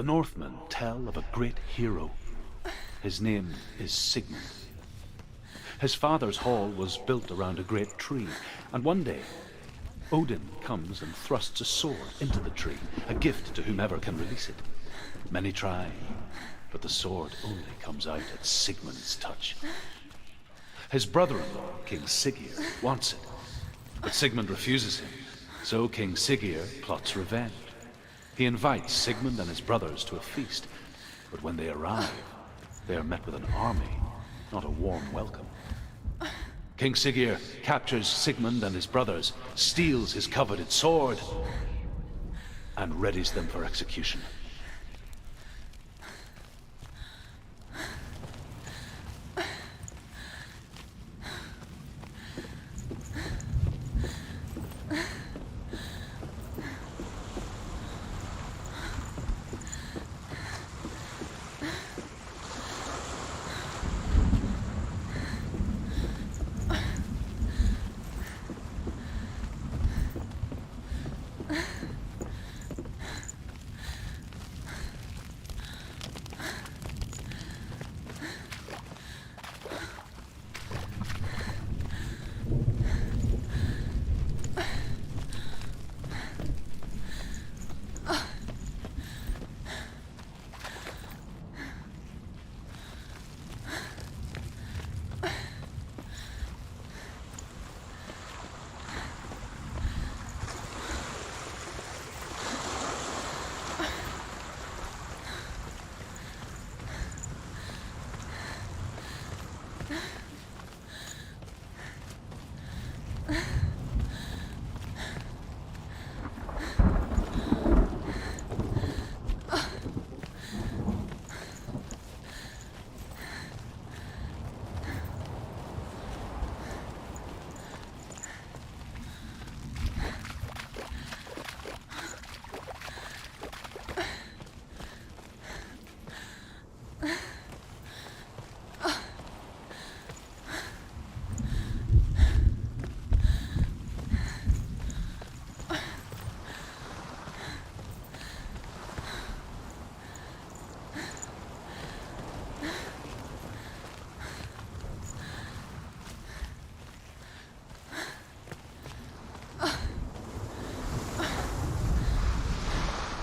The Northmen tell of a great hero. His name is Sigmund. His father's hall was built around a great tree, and one day, Odin comes and thrusts a sword into the tree, a gift to whomever can release it. Many try, but the sword only comes out at Sigmund's touch. His brother-in-law, King Siggeir, wants it, but Sigmund refuses him, so King Siggeir plots revenge. He invites Sigmund and his brothers to a feast, but when they arrive, they are met with an army, not a warm welcome. King Siggeir captures Sigmund and his brothers, steals his coveted sword, and readies them for execution.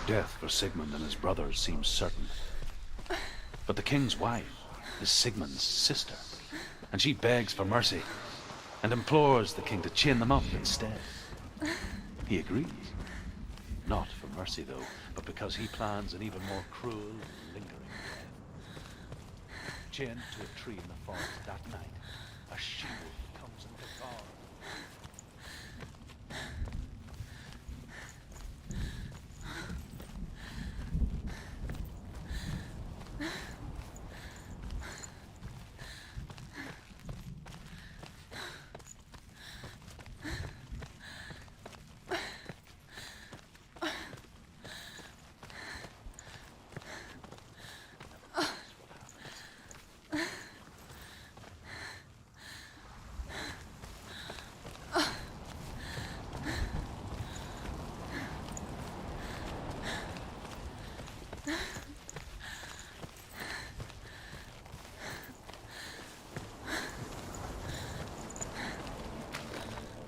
Death for Sigmund and his brothers seems certain. But the king's wife is Sigmund's sister, and she begs for mercy and implores the king to chain them up instead. He agrees. Not for mercy, though, but because he plans an even more cruel and lingering death. Chained to a tree in the forest that night, a she-wolf comes and devours.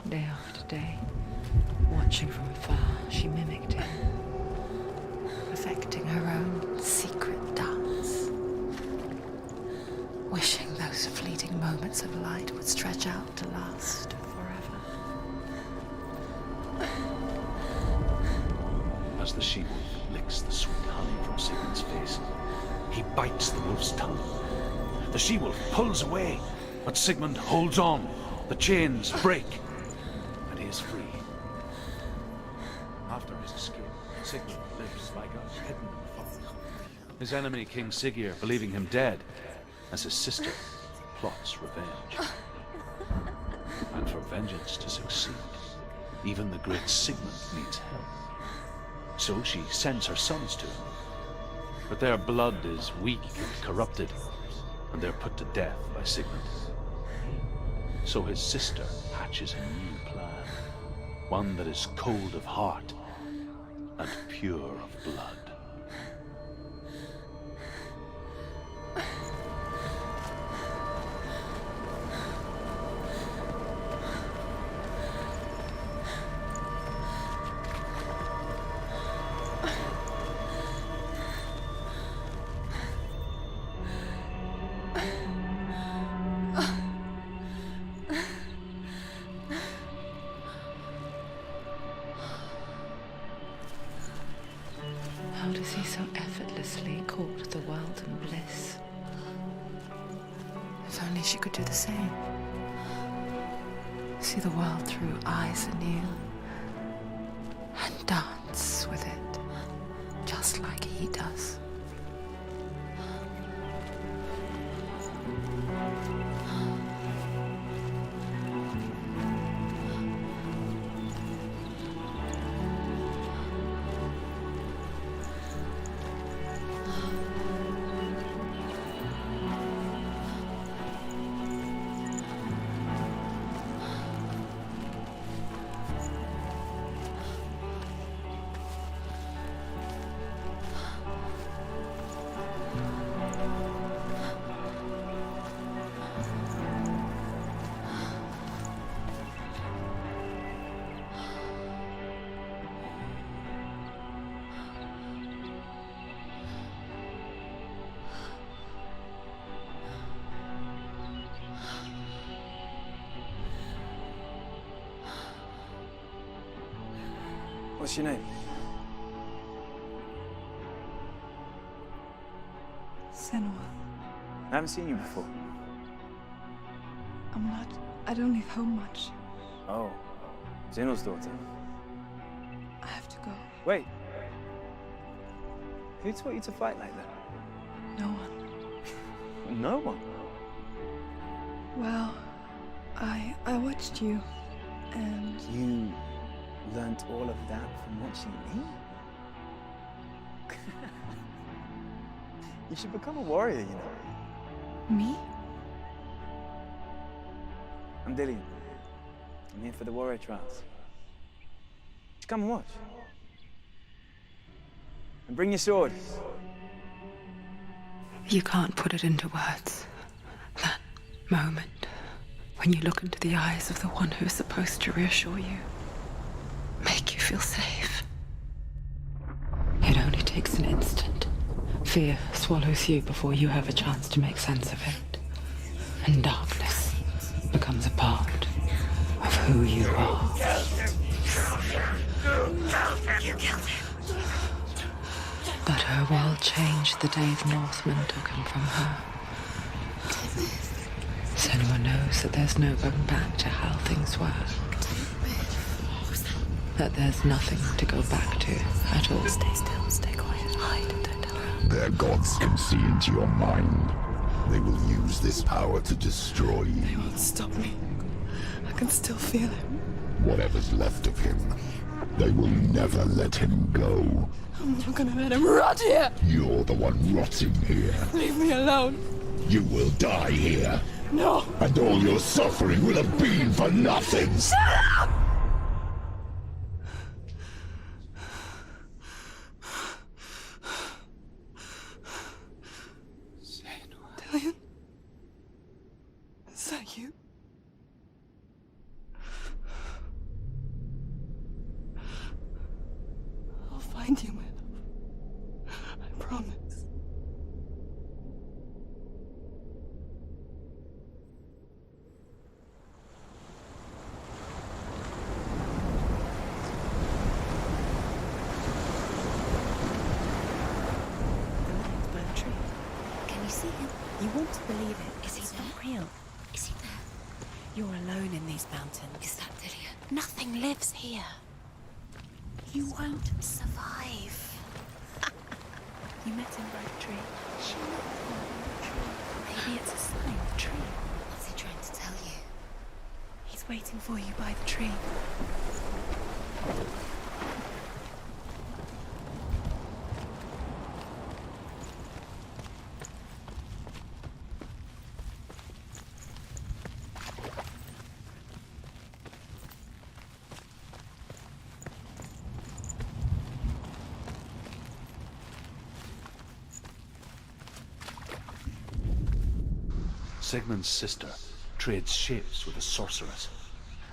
Day after day, watching from afar, she mimicked him, perfecting her own secret dance, wishing those fleeting moments of light would stretch out to last forever. As the she-wolf licks the sweet honey from Sigmund's face, he bites the wolf's tongue. The she-wolf pulls away, but Sigmund holds on. The chains break, and he is free. After his escape, Sigmund lives like us, hidden in the forest. His enemy, King Siggeir, believing him dead, as his sister plots revenge. And for vengeance to succeed, even the great Sigmund needs help. So she sends her sons to him. But their blood is weak and corrupted, and they're put to death by Sigmund. So his sister hatches a new plan, one that is cold of heart and pure of blood. He so effortlessly caught the world in bliss. If only she could do the same. See the world through eyes anew and dance with it, just like he does. What's your name? Senua. I haven't seen you before. I don't leave home much. Oh, Zenua's daughter. I have to go. Wait. Who taught you to fight like that? No one. No one? Well, I watched you, and You learnt all of that from watching me? You should become a warrior, you know. me? I'm Dillian. I'm here for the warrior trials. Just come and watch. And bring your sword. You can't put it into words. That moment when you look into the eyes of the one who is supposed to reassure you, make you feel safe. It only takes an instant. Fear swallows you before you have a chance to make sense of it. And darkness becomes a part of who you are. You killed him. But her world changed the day the Northmen took him from her. Senua knows that there's no going back to how things were. That there's nothing to go back to at all. Stay still, stay quiet, hide, don't tell her. Their gods can see into your mind. They will use this power to destroy They you. won't stop me. I can still feel him. Whatever's left of him, they will never let him go. I'm not gonna let him rot here. You're the one rotting here. Leave me alone. You will die here. No. And all your suffering will have been for nothing. Shut up! Dillian? Is that you? I'll find you, my love. I promise. Can you see him? You want to believe it. Is he not real? Is he there? You're alone in these mountains. Is that Dillian? Nothing lives here. You won't survive. You met him by the tree. She met him by the tree. Maybe it's a sign, the tree. What's he trying to tell you? He's waiting for you by the tree. Sigmund's sister trades shapes with a sorceress,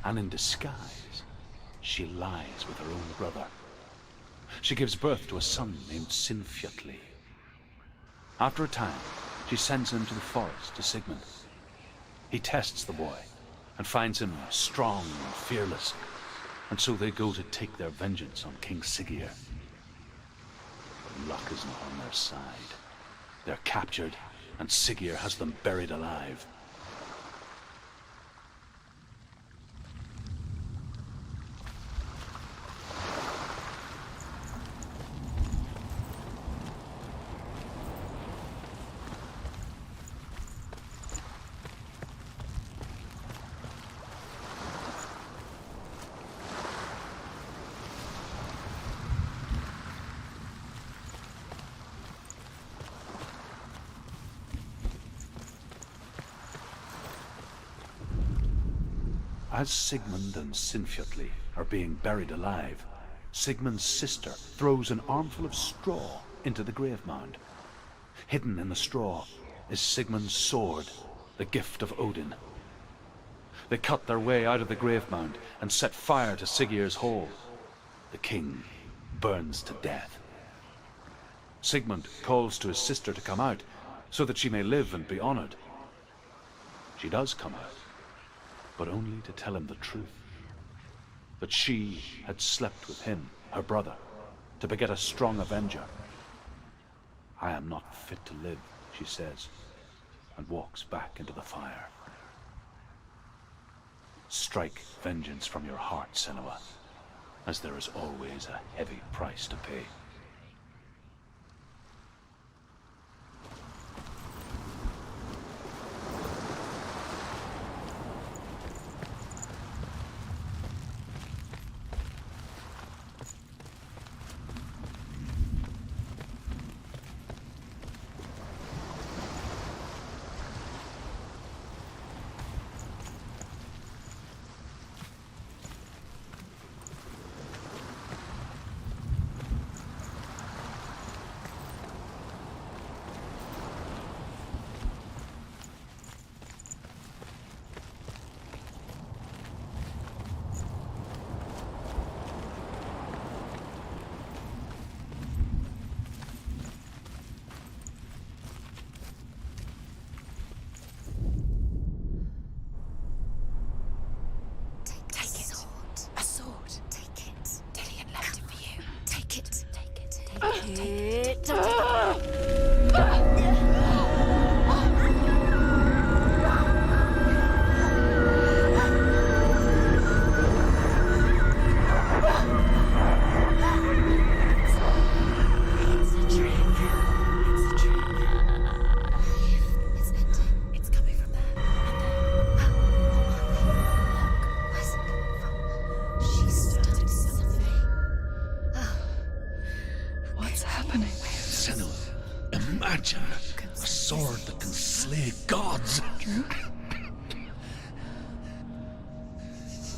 and in disguise, she lies with her own brother. She gives birth to a son named Sinfjotli. After a time, she sends him to the forest to Sigmund. He tests the boy and finds him strong and fearless, and so they go to take their vengeance on King Siggeir. luck is not on their side. They're captured, and Siggeir has them buried alive. As Sigmund and Sinfjotli are being buried alive, Sigmund's sister throws an armful of straw into the grave mound. Hidden in the straw is Sigmund's sword, the gift of Odin. They cut their way out of the grave mound and set fire to Siggeir's hole. The king burns to death. Sigmund calls to his sister to come out so that she may live and be honored. She does come out, but only to tell him the truth. That she had slept with him, her brother, to beget a strong avenger. I am not fit to live, she says, and walks back into the fire. Strike vengeance from your heart, Senua, as there is always a heavy price to pay.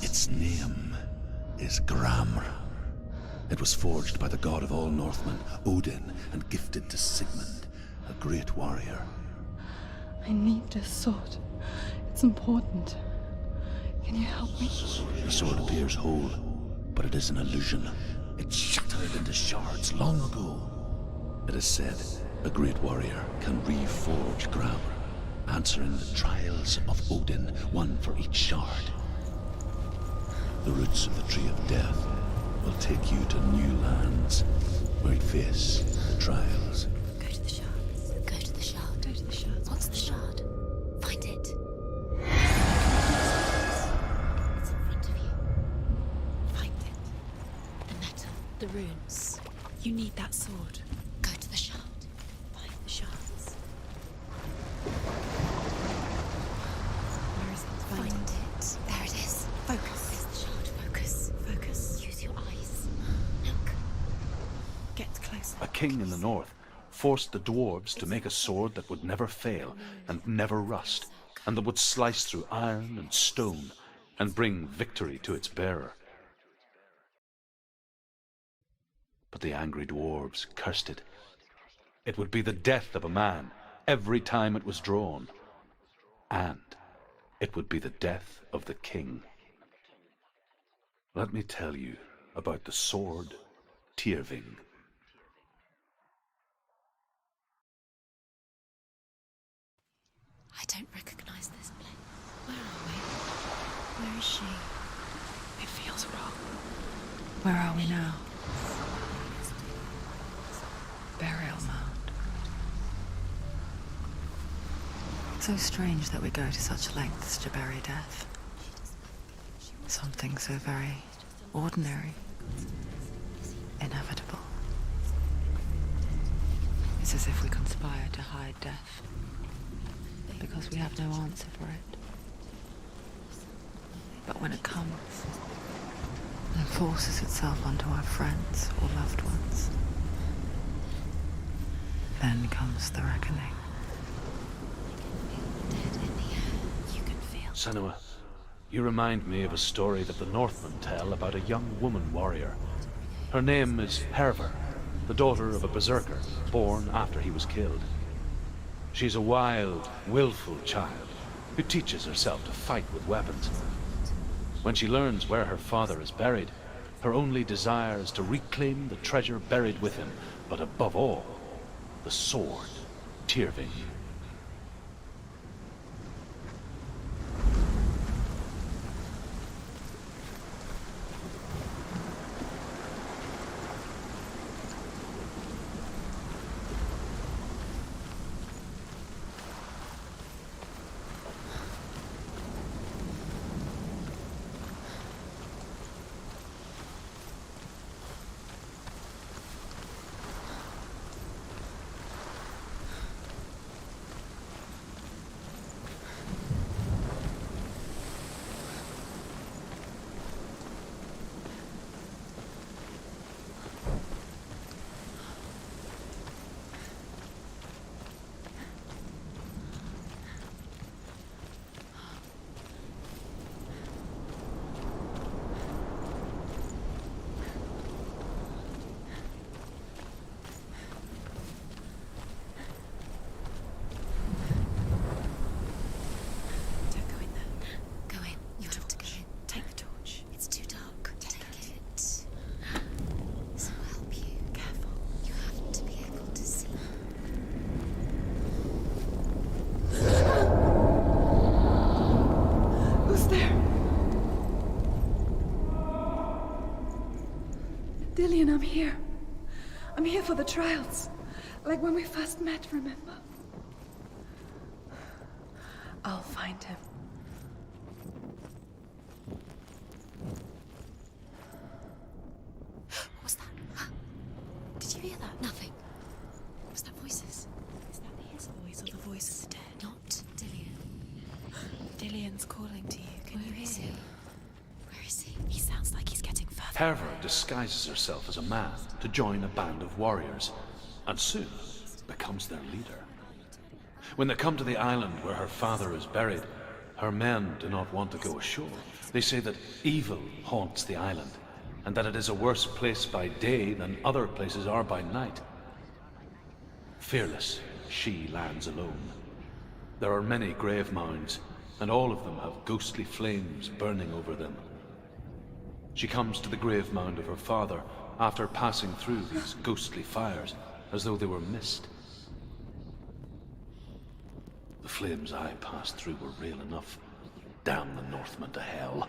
Its name is Gramr. It was forged by the god of all Northmen, Odin, and gifted to Sigmund, a great warrior. I need this sword. It's important. Can you help me? The sword appears whole, but it is an illusion. It shattered into shards long ago. It is said a great warrior can reforge Gramr, answering the Trials of Odin, one for each shard. The roots of the Tree of Death will take you to new lands, where you face the trials. Go to the shards. Go to the shard. Go to the shards. What's the shard? Find it. It's in front of you. Find it. The metal. The runes. You need that sword. Go to the shard. Find the shards. Where is it? Find it. There it is. Focus. There's the shard. Focus. Focus. Use your eyes. Look. Get closer. A king in the north forced the dwarves to make a sword that would never fail and never rust, and that would slice through iron and stone and bring victory to its bearer. But the angry dwarves cursed it. It would be the death of a man every time it was drawn, and it would be the death of the king. Let me tell you about the sword Tyrving. I don't recognize this place. Where are we? Where is she? It feels wrong. Where are we now? burial mound. So strange that we go to such lengths to bury death. Something so very ordinary, inevitable. It's as if we conspire to hide death, because we have no answer for it. But when it comes, and forces itself onto our friends or loved ones, then comes the reckoning. Senua, you remind me of a story that the Northmen tell about a young woman warrior. Her name is Hervor, the daughter of a berserker, born after he was killed. She's a wild, willful child who teaches herself to fight with weapons. When she learns where her father is buried, her only desire is to reclaim the treasure buried with him, but above all, the sword, Tyrving. Dillian, I'm here. I'm here for the trials. Like when we first met, remember? I'll find him. What was that? Did you hear that? Nothing. Was that voices? Is that his voice or the voice of the dead? Not Dillian. Dillian's calling to you. Can you hear him? Where is he? He sounds like he's getting further. Hervor disguises herself as a man to join a band of warriors, and soon becomes their leader. When they come to the island where her father is buried, her men do not want to go ashore. They say that evil haunts the island, and that it is a worse place by day than other places are by night. Fearless, she lands alone. There are many grave mounds, and all of them have ghostly flames burning over them. She comes to the grave mound of her father after passing through these ghostly fires, as though they were mist. The flames I passed through were real enough. Damn the Northmen to hell.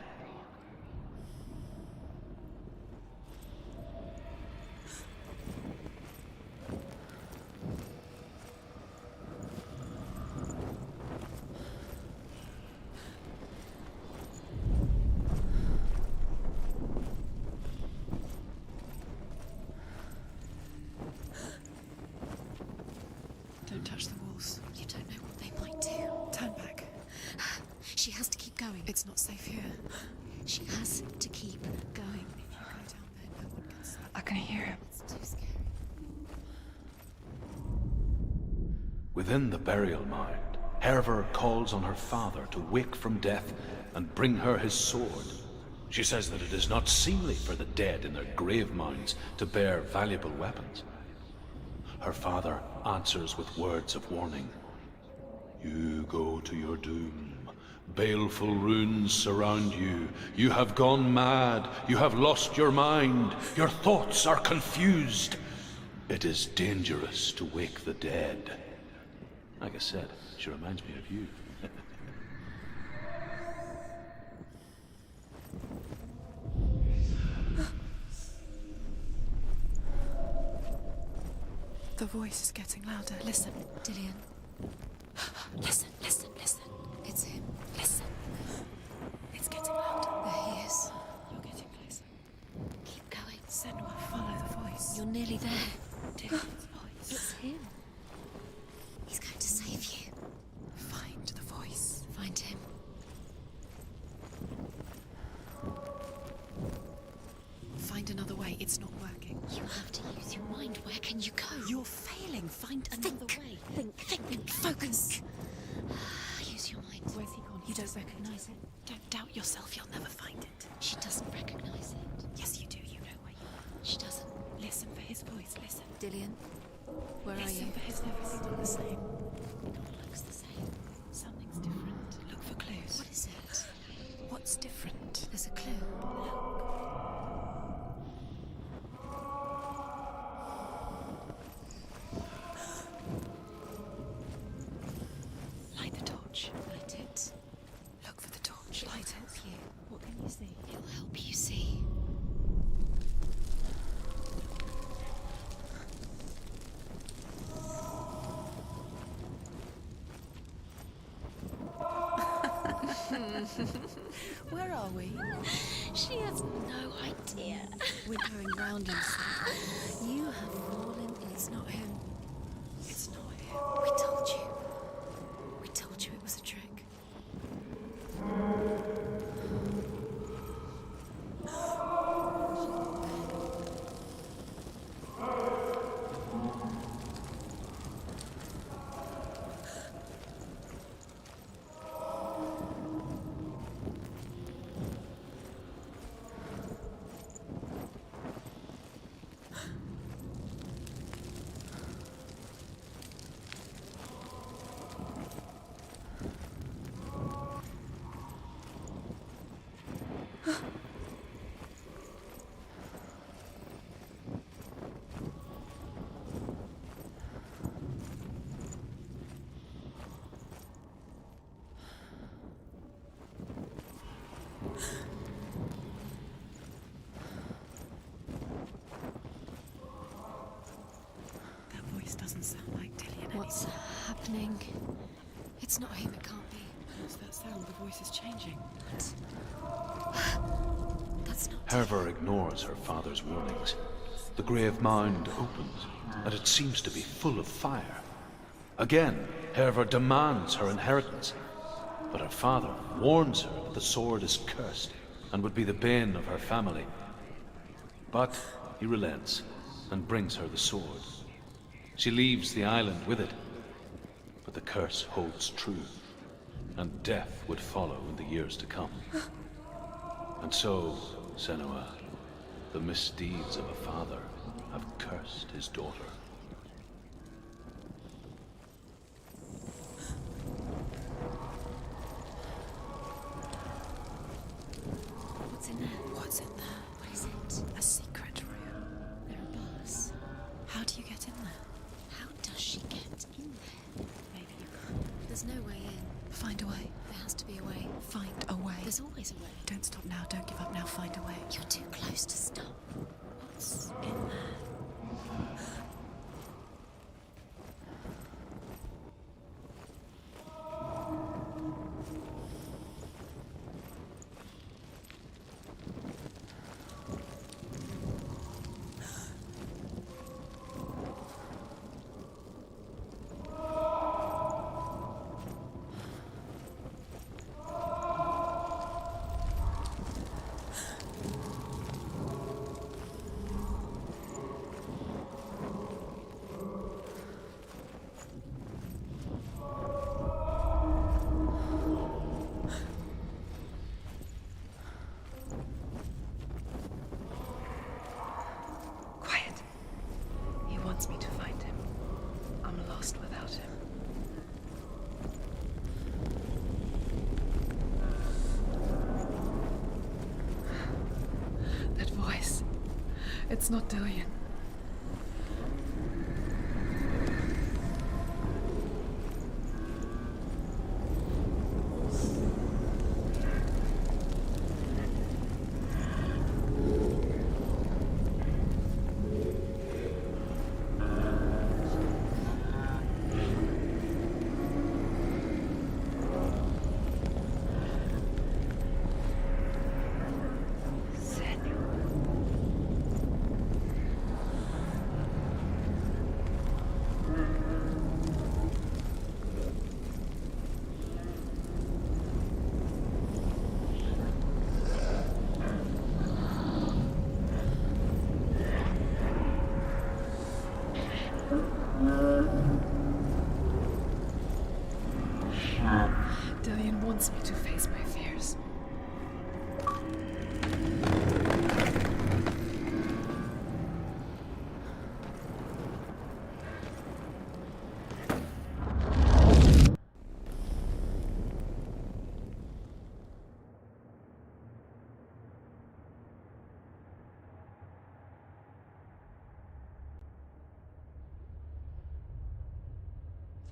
Don't touch the walls. You don't know what they might do. Turn back. She has to keep going. It's not safe here. She has to keep going. If you go down there, no one can see. I can hear him. It's too scary. Within the burial mound, Hervor calls on her father to wake from death and bring her his sword. She says that it is not seemly for the dead in their grave mounds to bear valuable weapons. Her father answers with words of warning. You go to your doom. Baleful runes surround you. You have gone mad. You have lost your mind. Your thoughts are confused. It is dangerous to wake the dead. Like I said, she reminds me of you. The voice is getting louder. Listen. Dillian. Listen, listen, listen. It's him. Listen. It's getting louder. There he is. You're getting closer. Keep going. Senua, follow the voice. You're nearly there. Dillian's voice. It's him. He's going to save you. Find the voice. Find him. Find another way. It's not working. You have to use your mind. Where can you go? You're failing. Find another way. Think. Focus. Use your mind. Where's he gone? You don't recognize it. Don't doubt yourself. You'll never find it. She doesn't recognize it. Yes, you do. You know where you are. She doesn't. Listen for his voice. Listen. Dillian, where are you? Listen for his voice. It's not the same. It all looks the same. Something's different. Look for clues. What is it? What's different? There's a clue. Look. Light the torch. Light it. Look for the torch. Light it. You. What can you see? It'll help you see. Where are we? She has no idea. We're going round in circles. You have fallen. It's not him. It's not him. We told you. We told you it was a trick. That voice doesn't sound like Dillian. What's happening? It's not him, it can't be. What's that sound? The voice is changing. That's not Herva ignores her father's warnings. The grave mound opens, and it seems to be full of fire. Again, Herva demands her inheritance, but her father warns her that the sword is cursed and would be the bane of her family. But he relents and brings her the sword. She leaves the island with it, but the curse holds true, and death would follow in the years to come. And so, Senua, the misdeeds of a father have cursed his daughter. What's in there? What's in there? What is it? A secret room. There are bars. How do you get in there? How does she get in there? Maybe you can't. There's no way in. Find a way. There has to be a way. Find a way. There's always a way. Don't stop now. Don't give up now. Find a way. You're too close to stop. What's in there? Me to find him. I'm lost without him. That voice. It's not Dillian.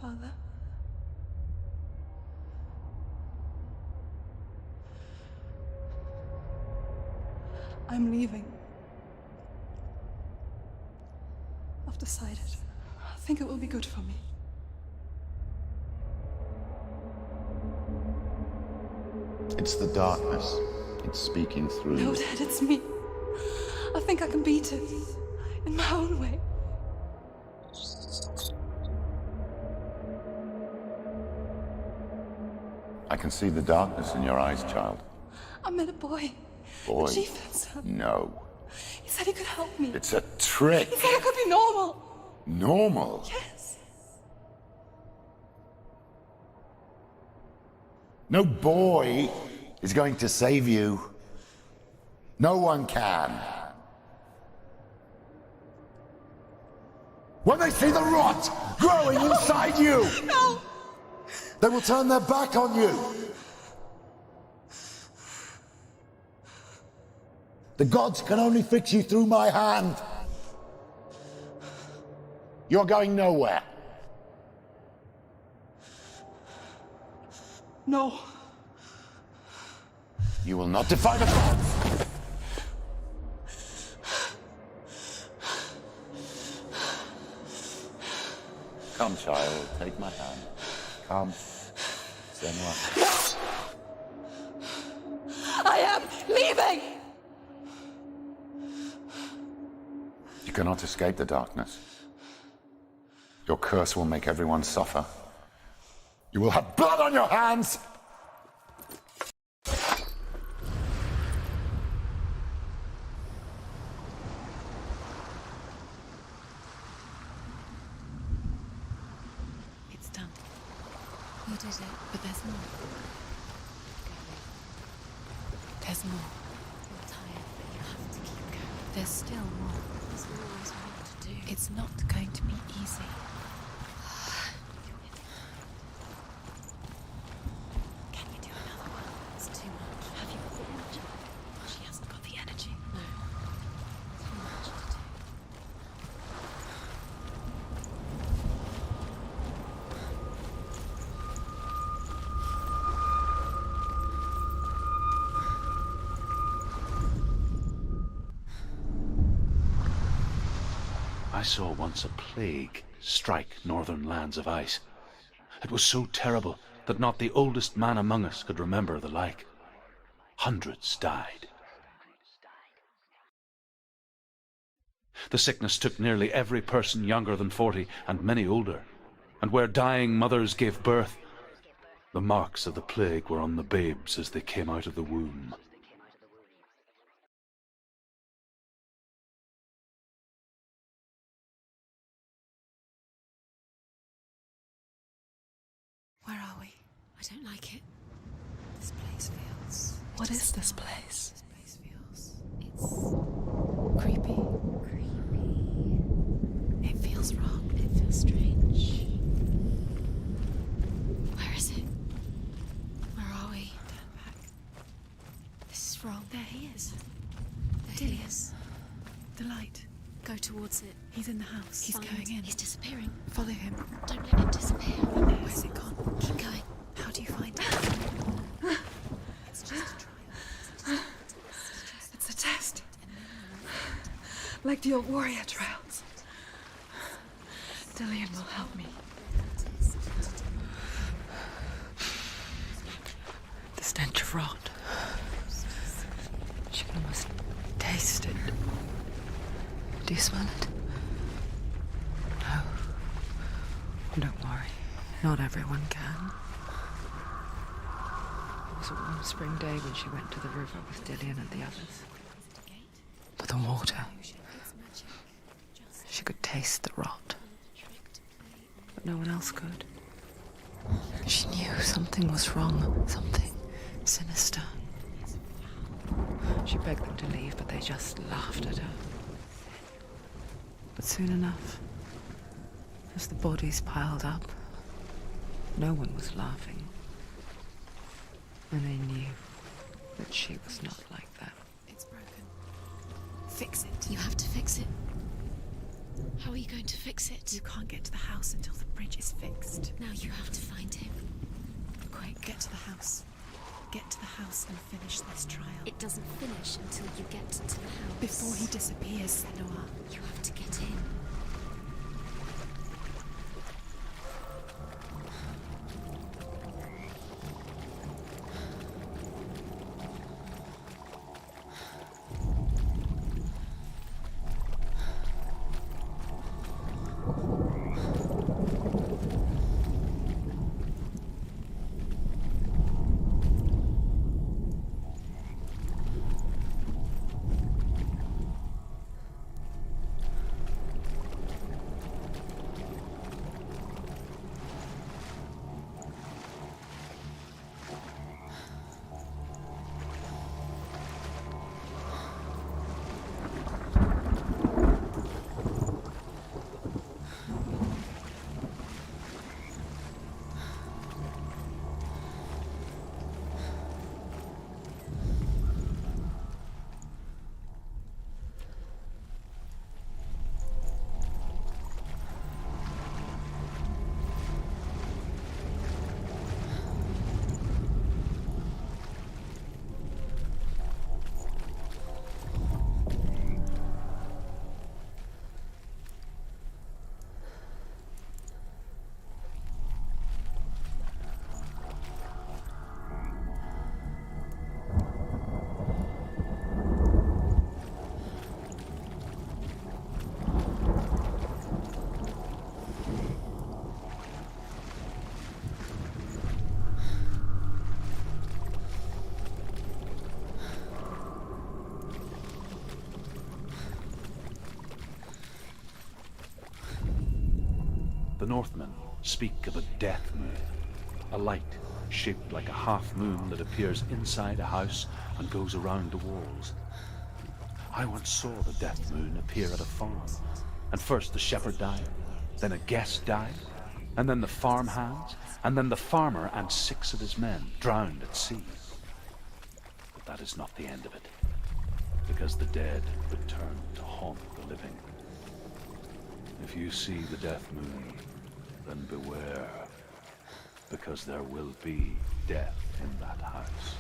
Father? I'm leaving. I've decided. I think it will be good for me. It's the darkness. It's speaking through No, you. Dad, it's me. I think I can beat it. In my own way. I can see the darkness in your eyes, child. I met a boy. Boy. The chief himself. No. He said he could help me. It's a trick. He said I could be normal. Normal. Yes. No boy is going to save you. No one can. When they see the rot growing inside you, No! they will turn their back on you. The gods can only fix you through my hand. You're going nowhere. No. You will not defy the gods. Come, child, take my hand. Come, Senua. I am leaving! You cannot escape the darkness. Your curse will make everyone suffer. You will have blood on your hands! It's done. You did it, but there's more. There's more. You're tired, but you have to keep going. There's still more. There's always more to do. It's not going to be easy. Can you do another one? It's too much. Have you got the energy? She hasn't got the energy. No. Too much to do. I saw once a plague strike northern lands of ice. It was so terrible that not the oldest man among us could remember the like. Hundreds died. The sickness took nearly every person younger than 40 and many older, and where dying mothers gave birth, the marks of the plague were on the babes as they came out of the womb. Where are we? I don't like it. This place feels... What is this place? This place feels... It's... creepy. Creepy. It feels wrong. It feels strange. Where is it? Where are we? Turn back. This is wrong. There he is. There he is. The light. Go towards it. He's in the house. He's going in. He's disappearing. Follow him. Don't let him disappear. Where's it gone? Keep going. How do you find it? It's just a trial. It's a test. Like the old warrior trials. Dillion will help me. The stench of rot. She can almost taste it. Do you smell it? No. Don't worry. Not everyone can. It was a warm spring day when she went to the river with Dillion and the others. But the water. She could taste the rot. But no one else could. She knew something was wrong. Something sinister. She begged them to leave, but they just laughed at her. But soon enough, as the bodies piled up, no one was laughing. And they knew that she was not like that. It's broken. Fix it. You have to fix it. How are you going to fix it? You can't get to the house until the bridge is fixed. Now you have to find him. Quick, get to the house. Get to the house and finish this trial. It doesn't finish until you get to the house. Before he disappears, Senua. You have to get in. The Northmen speak of a death moon, a light shaped like a half moon that appears inside a house and goes around the walls. I once saw the death moon appear at a farm, and first the shepherd died, then a guest died, and then the farm hands, and then the farmer and 6 of his men drowned at sea. But that is not the end of it, because the dead return to haunt the living. If you see the death moon, then beware, because there will be death in that house.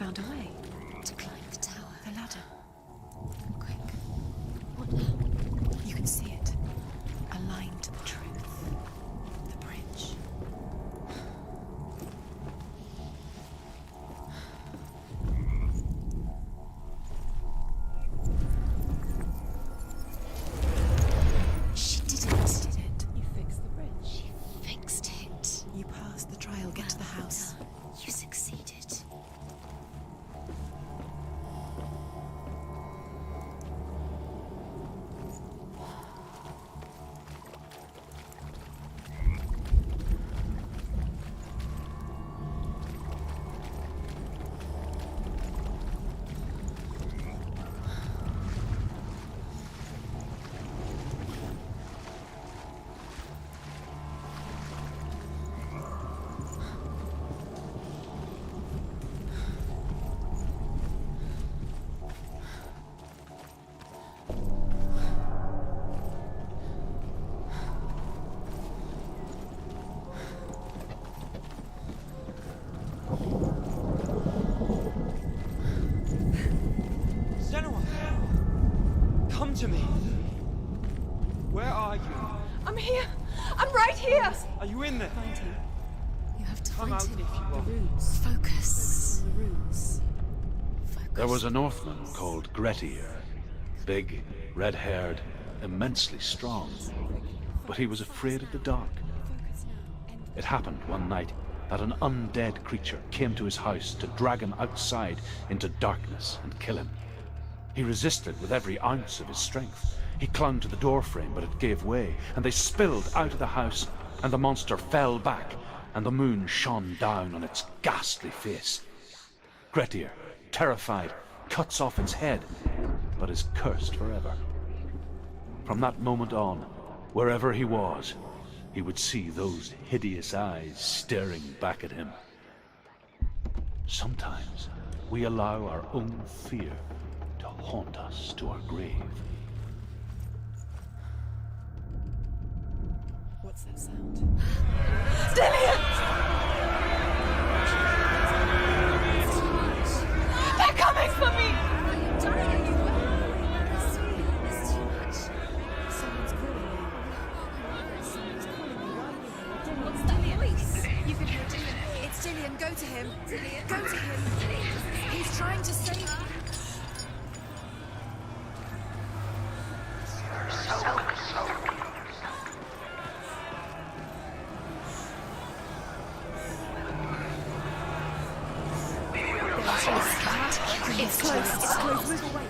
found a way. To climb the tower. The ladder. Quick. What now? You can see it. A line to the truth. The bridge. She did it. You fixed the bridge. She fixed it. You passed the trial. Get to the house. You succeeded. Senua! Come to me! Where are you? I'm here! I'm right here! Are you in there? Find him. You have to Come find out him. if you are. Focus. The runes. Focus. There was a Northman called Grettir. Big, red-haired, immensely strong. But he was afraid of the dark. It happened one night that an undead creature came to his house to drag him outside into darkness and kill him. He resisted with every ounce of his strength. He clung to the doorframe, but it gave way, and they spilled out of the house, and the monster fell back, and the moon shone down on its ghastly face. Grettir, terrified, cuts off its head, but is cursed forever. From that moment on, wherever he was, he would see those hideous eyes staring back at him. Sometimes we allow our own fear to haunt us to our grave. What's that sound? They're coming for me! It's too much. Someone's calling you. Someone's calling you. What's that voice? You can hear Dillian. It's Dillian. Go to him. Dillian. Go to him. He's trying to save you. It's close. It's close. Move away.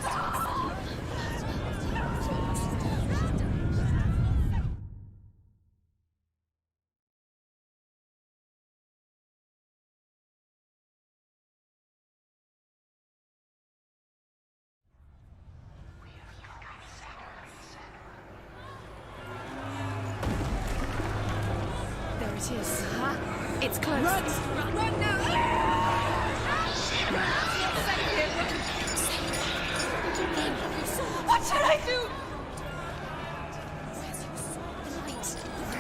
There it is. It's close. Run! Run now! What should I do?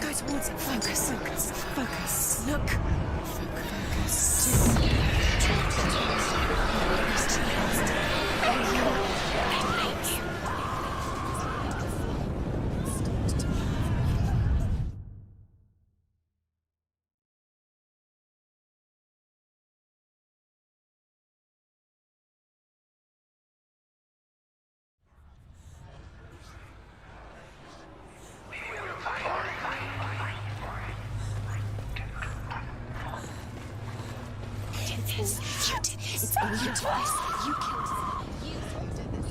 Go towards it. Focus. Focus. Focus. Look. Focus. It's you did this. It's all you did this. You killed him. You did this.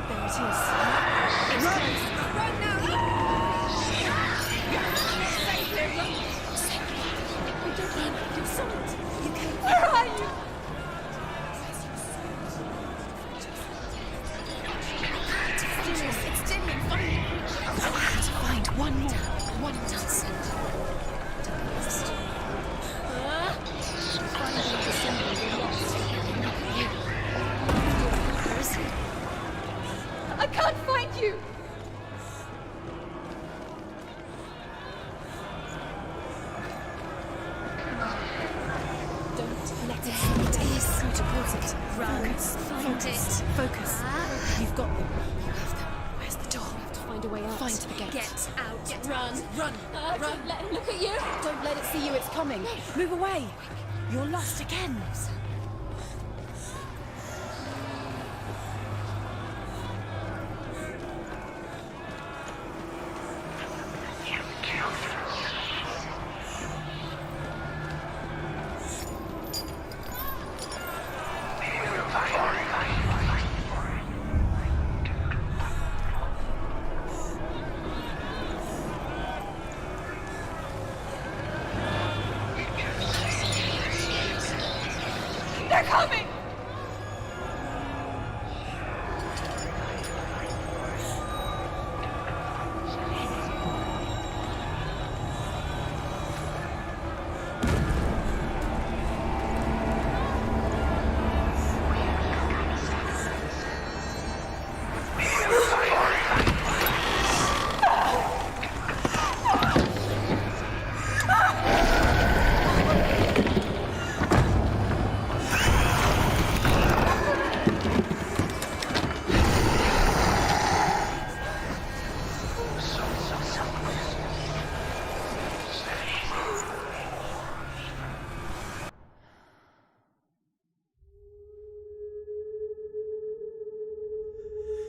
There it is. It's close. Run now! Where are you? It's Dillian. Find one more. One dozen. Focus. Find it. Focus. You've got them. You have them. Where's the door? We have to find a way out. Find the gate. Get out. Run. Run. Run. Don't let him look at you. Don't let it see you. It's coming. Move away. You're lost again. They're coming!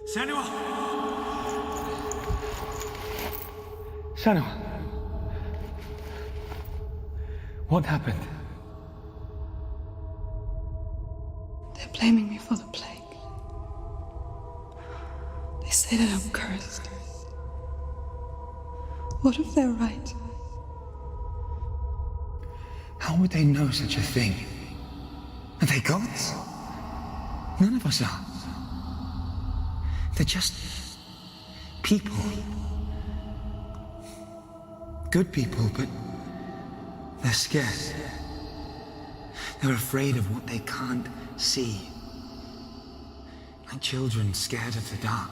Senua! Senua! What happened? They're blaming me for the plague. They say that I'm cursed. What if they're right? How would they know such a thing? Are they gods? None of us are. They're just people. Good people, but they're scared. They're afraid of what they can't see. Like children scared of the dark.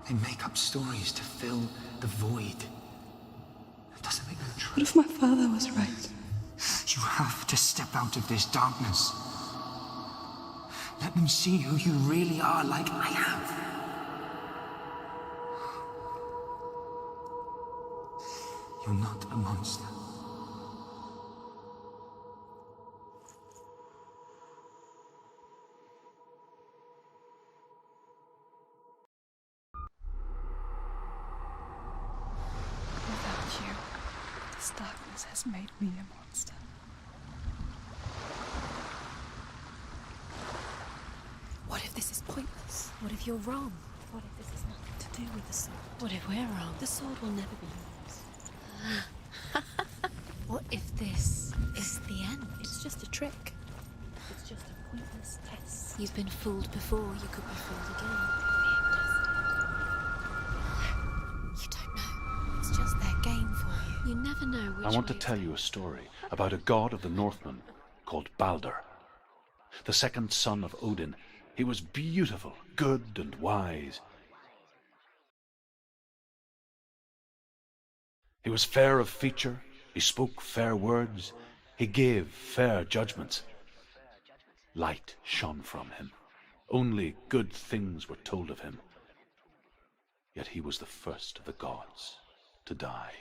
They make up stories to fill the void. That doesn't make them true. What if my father was right? You have to step out of this darkness. Let them see who you really are, like I have. You're not a monster. Without you, this darkness has made me a monster. What if this is pointless? What if you're wrong? What if this has nothing to do with the sword? What if we're wrong? The sword will never be yours. What if this is the end? It's just a trick. It's just a pointless test. You've been fooled before, you could be fooled again. You don't know. It's just their game for you. You never know which I want to way tell you a story about a god of the Northmen called Balder, the second son of Odin. He was beautiful, good, and wise. He was fair of feature, he spoke fair words, he gave fair judgments. Light shone from him. Only good things were told of him. Yet he was the first of the gods to die.